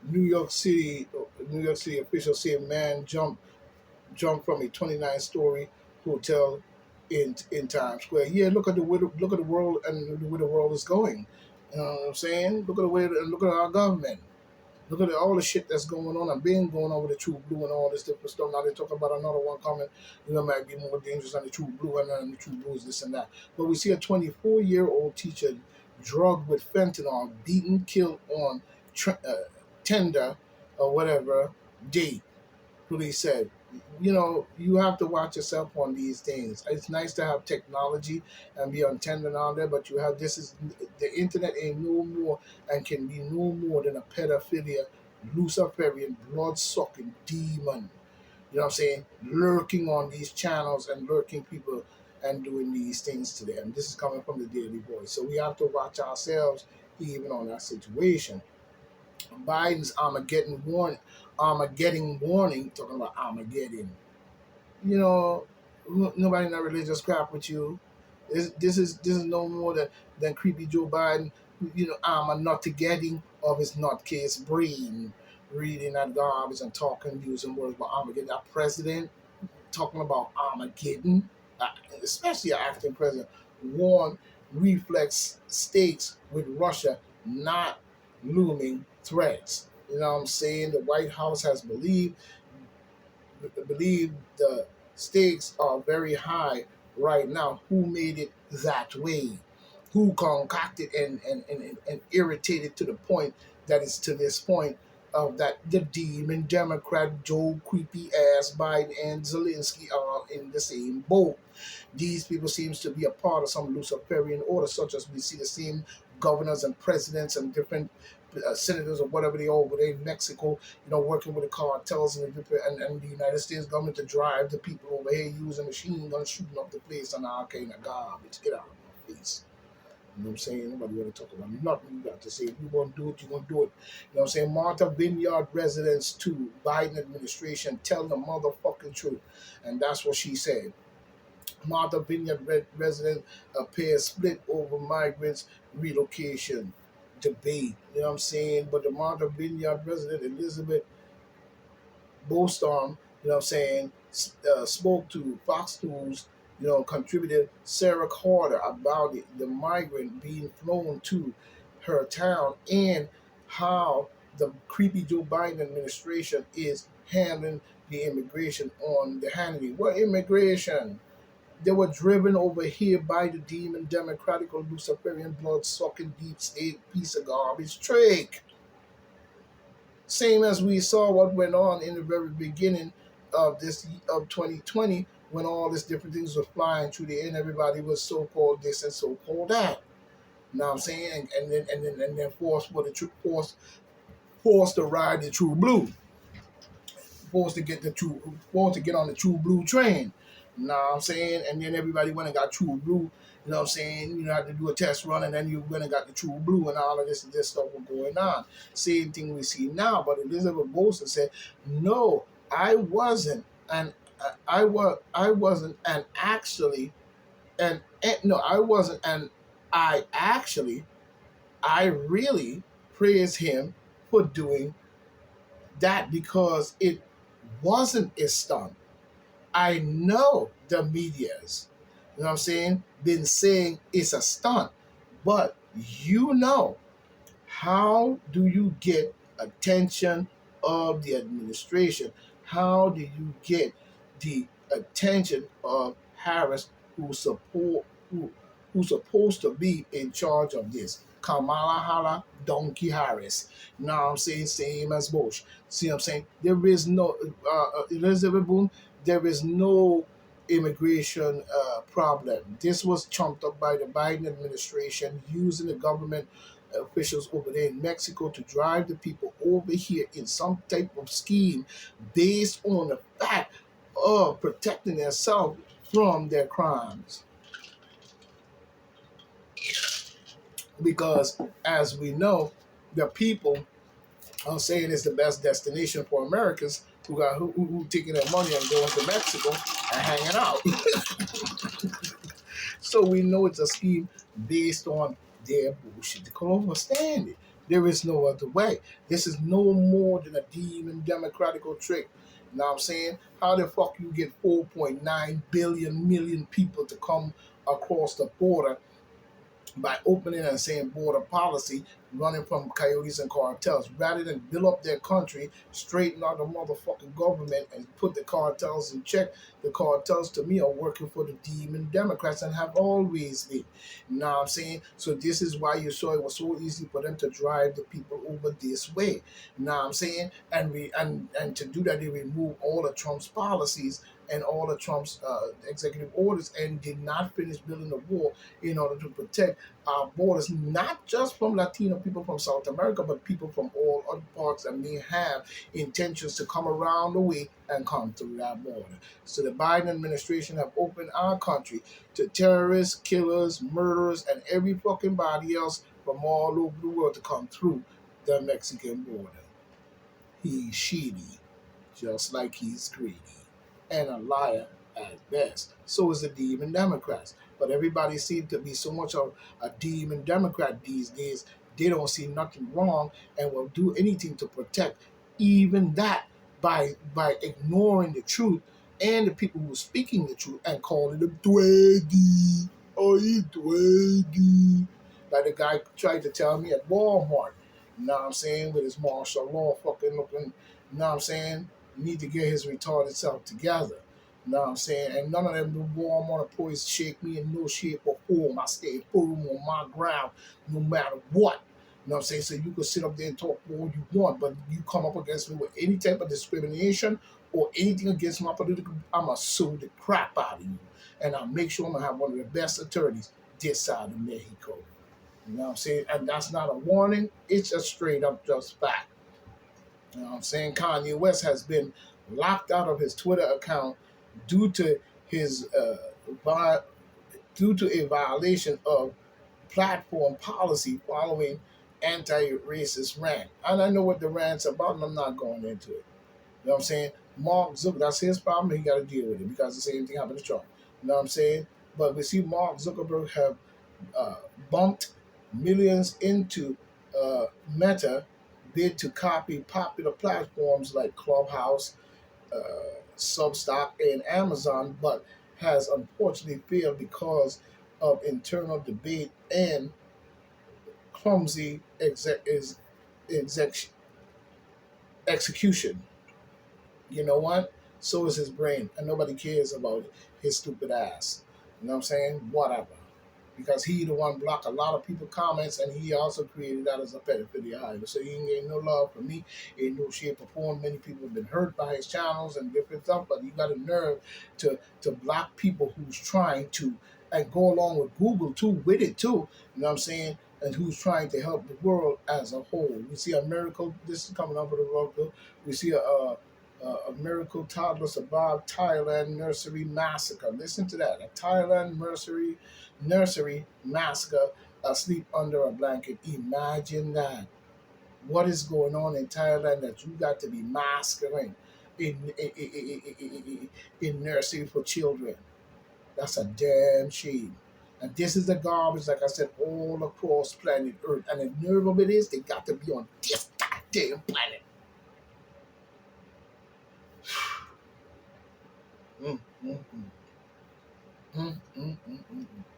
New York City, New York City officials say man jumped from a 29-story hotel in Times Square. Yeah, look at the world and where the world is going. You know what I'm saying? Look at the way look at our government. Look at all the shit that's going on and been going on with the True Blue and all this different stuff. Now they're talking about another one coming, might be more dangerous than the True Blue and then the True Blue is this and that. But we see a 24-year-old teacher drugged with fentanyl, beaten, killed on tender or whatever date. Police said, you have to watch yourself on these things. It's nice to have technology and be on tender on there, but the internet ain't no more and can be no more than a pedophilia, Luciferian, blood sucking demon. You know what I'm saying? Lurking on these channels and lurking people and doing these things to them. This is coming from the Daily Voice. So we have to watch ourselves even on that situation. Biden's Armageddon warning, talking about Armageddon. Nobody in that religious crap with you. This is no more than creepy Joe Biden. I'm a not getting of his nutcase brain, reading that garbage and talking, using words about Armageddon. That president talking about Armageddon, especially our acting president, warned reflex states with Russia not looming threats. You know what I'm saying? The White House has believed the stakes are very high right now. Who made it that way? Who concocted and irritated to the point that it's to this point of that the demon Democrat Joe creepy ass Biden and Zelensky are in the same boat. These people seems to be a part of some Luciferian order, such as we see the same governors and presidents and different senators or whatever they are over there in Mexico, working with the cartels and the United States government to drive the people over here using machine guns, shooting up the place and all kind of garbage. Get out of my face. You know what I'm saying? Nobody want to talk about nothing you got to say. If you want to do it, you want to do it. You know what I'm saying? Martha Vineyard residents to Biden administration tell the motherfucking truth. And that's what she said. Martha Vineyard residents appear split over migrants relocation debate. You know what I'm saying? But the Martha Vineyard resident Elizabeth Bostorm, spoke to Fox News, contributor Sarah Carter about it, the migrant being flown to her town and how the creepy Joe Biden administration is handling the immigration on the Hannity. What immigration? They were driven over here by the demon democratic Luciferian blood-sucking deep state piece of garbage trick. Same as we saw what went on in the very beginning of 2020 when all these different things were flying through the air and everybody was so-called this and so-called that. You know what I'm saying? And then forced to ride the true blue. Forced to get on the true blue train. You know what I'm saying? And then everybody went and got true blue. You know what I'm saying? You had to do a test run, and then you went and got the true blue, and all of this stuff was going on. Same thing we see now. But Elizabeth Bolton said, "No, I wasn't, and I wasn't, and actually, and no, I wasn't, and I really praise him for doing that because it wasn't a stunt. I know the media's, you know what I'm saying, been saying it's a stunt, but how do you get attention of the administration? How do you get the attention of Harris, who's supposed to be in charge of this? Kamala Hala Donkey Harris. Now I'm saying same as Bush. See what I'm saying? There is no Elizabeth Boone. There is no immigration problem. This was trumped up by the Biden administration using the government officials over there in Mexico to drive the people over here in some type of scheme based on the fact of protecting themselves from their crimes. Because as we know, the people are saying it's the best destination for Americans who taking their money and going to Mexico and hanging out. So we know it's a scheme based on their bullshit. They can't understand it. There is no other way. This is no more than a demon democratical trick. You know what I'm saying? How the fuck you get 4.9 billion million people to come across the border by opening and saying border policy, running from coyotes and cartels, rather than build up their country, straighten out the motherfucking government, and put the cartels in check. The cartels, to me, are working for the demon Democrats and have always been. You know what I'm saying? So this is why you saw it was so easy for them to drive the people over this way. You know what I'm saying? And to do that, they remove all of Trump's policies and all of Trump's executive orders, and did not finish building the wall in order to protect our borders, not just from Latino people from South America, but people from all other parts that may have intentions to come around the way and come through that border. So the Biden administration have opened our country to terrorists, killers, murderers, and every fucking body else from all over the world to come through the Mexican border. He's shady, just like he's greedy, and a liar at best. So is the demon Democrats. But everybody seems to be so much of a demon Democrat these days, they don't see nothing wrong and will do anything to protect even that by ignoring the truth and the people who are speaking the truth and calling them Twiggy. Oh, you Twiggy. Like the guy tried to tell me at Walmart, you know what I'm saying, with his martial law fucking looking, you know what I'm saying, need to get his retarded self together. You know what I'm saying? And none of them do warm on a poise shake me in no shape or form. I stay firm on my ground no matter what. You know what I'm saying? So you can sit up there and talk all you want, but you come up against me with any type of discrimination or anything against my political, I'm going to sue the crap out of you. And I'll make sure I'm going to have one of the best attorneys this side of Mexico. You know what I'm saying? And that's not a warning. It's a straight up just fact. You know what I'm saying? Kanye West has been locked out of his Twitter account due to his due to a violation of platform policy following anti-racist rant. And I know what the rant's about, and I'm not going into it. You know what I'm saying? Mark Zuckerberg, that's his problem. He got to deal with it because the same thing happened to Trump. You know what I'm saying? But we see Mark Zuckerberg have uh, bumped millions into Meta bid to copy popular platforms like Clubhouse, Substock, and Amazon, but has unfortunately failed because of internal debate and clumsy exec- execution. You know what? So is his brain, and nobody cares about his stupid ass. You know what I'm saying? Whatever. Because he the one blocked a lot of people comments, and he also created that as a pedophilia. So he ain't getting no love from me in no shape or form. Many people have been hurt by his channels and different stuff, but you got a nerve to block people who's trying to, and go along with Google too, with it too. You know what I'm saying? And who's trying to help the world as a whole. We see a miracle. This is coming up with a miracle. We see a miracle toddler survived Thailand nursery massacre. Listen to that. A Thailand nursery massacre asleep under a blanket. Imagine that. What is going on in Thailand that you got to be massacring in nursery for children? That's a damn shame. And this is the garbage, like I said, all across planet Earth. And the nerve of it is, they got to be on this goddamn planet. Mm, mm, mm. Mm, mm, mm, mm, mm.